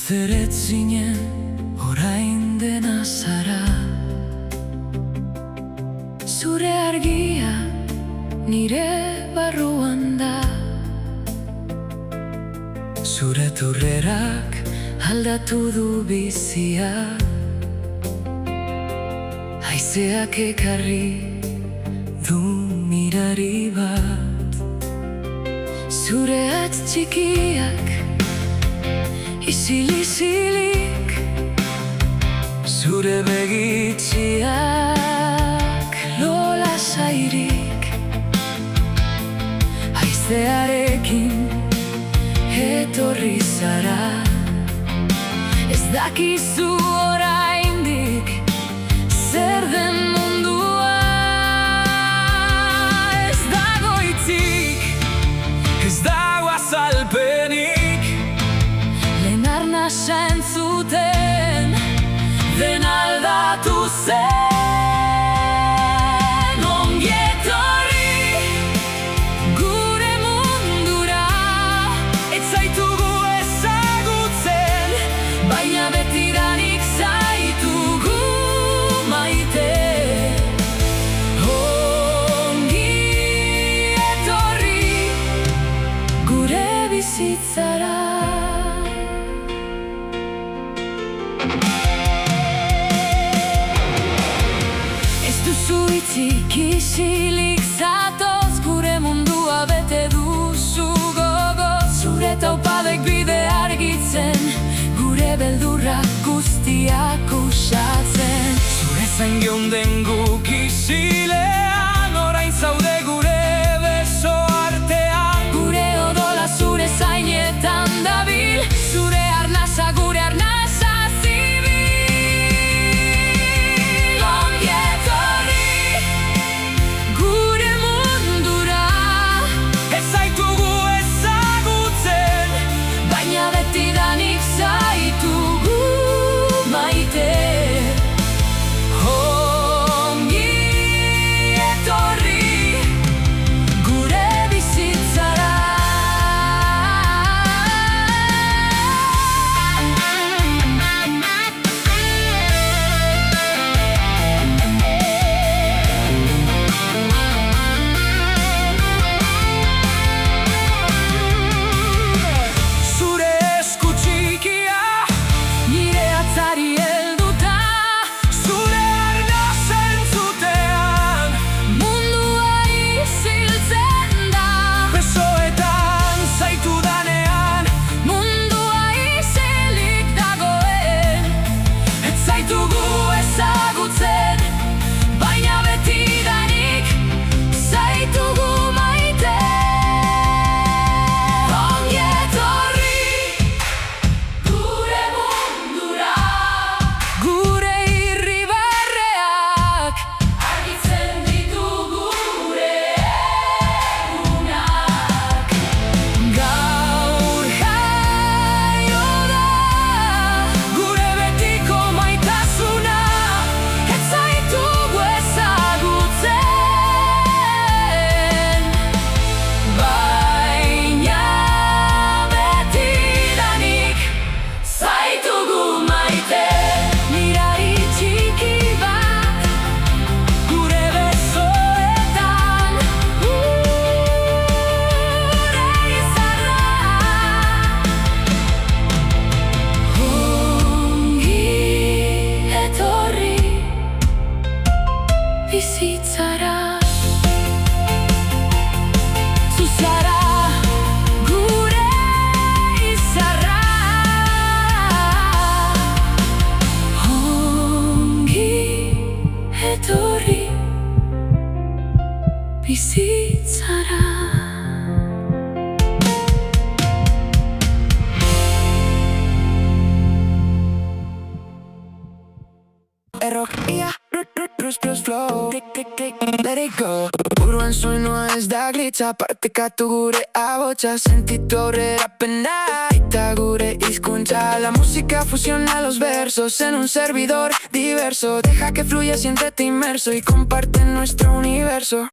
Zeret zinen orain dena zara. Zure argia nire barruan da. Zure turrerak aldatu du bizia. Haizeak ekarri du mirari bat. Zure atz txikiak isil-isilik, zure begitziak lola zairik. Haizearekin etorri zara. Ez dakizu oraindik zer den mundua. Ez dago hitzik, ez dago azalpenik. Lehen arnasa entzuten den aldatu zen. Ongi etorri gure mundura. Ez zaitugu ezagutzen, baina betidanik zaitugu maite. Ongi etorri gure bizitzara. Ez duzu hitzik, isilik zatoz, gure mundua bete duzu gogoz. Zure taupadek bide argitzen, gure beldurrak guztiak usatzen. Zure zain geunden guk isilean, orain zaude gure beso artean. Gure odola zure zainetan dabil, zure arnasa gure arnasa zibil. Ongi etorri gure mundura. Ez zaitugu ezagutzen, baina betidanik zaitugu maite. Ongi etorri gure bizitzara. Zure esku txikia nire atzari helduta. Zure arnasa entzutean mundua isiltzen da. Besoetan zaitu danean mundua isilik dagoen. Ez zaitugu ezagutzen, baina betidanik zaitugu maite. Ongi etorri gure mundura. Gure irribarreak argitzen ditu gure egunak. Gaur jaio da gure betiko maitasuna. Ez zaitugu ezagutzen, baina betidanik zaitugu maite. Mirari txiki bat gure besoetan, gure izarra. Ongi etorri bizitzara. Zu zara gure izarra. Ongi etorri bizitzara. Errok, ia, plus flow, click, let it go. Buruan soinua ez da glitza, partekatu gure ahotsa. Sentitu aurrera pena, eta gure hizkuntza. La música fusiona los versos en un servidor diverso. Deja que fluya, siéntete inmerso y comparte nuestro universo.